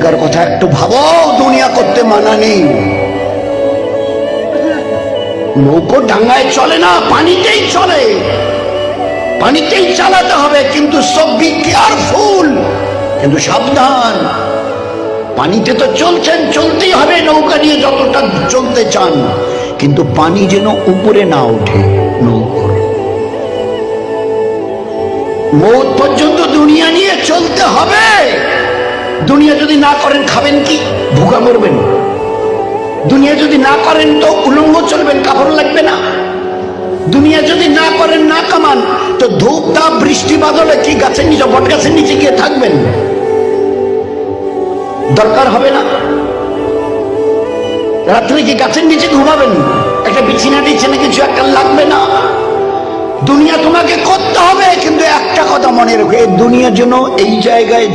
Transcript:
নৌকার কথা একটু ভাবো, দুনিয়া করতে মানা নেই। নৌকো ডাঙ্গায় চলে না, পানিতেই চলে, পানিতেই চালাতে হবে, কিন্তু সব বি কেয়ারফুল, কিন্তু সাবধান। পানিতে তো চলছেন, চলতেই হবে নৌকা নিয়ে যতটা চলতে চান, কিন্তু পানি যেন উপরে না ওঠে নৌকোর। মৌত পর্যন্ত দুনিয়া নিয়ে চলতে হবে। দুনিয়া যদি না করেন খাবেন কি? ভুকা মরবেন। দুনিয়া যদি না করেন তো উলঙ্গ চলবেন, কাপড় লাগবে না। দুনিয়া যদি না করেন, না কামান, তো ধূপ তাপ বৃষ্টি বাদলে কি গাছের নিচে, বট গাছের নিচে গিয়ে থাকবেন? দরকার হবে না। রাত্রে কি গাছের নিচে ঘুমাবেন? একটা বিছানা টিছানা কিছু একটা লাগবে না। দুনিয়া তোমাকে করতে হবে, কিন্তু একটা কথা মনে রেখো, এই দুনিয়ার জন্য এই জায়গায়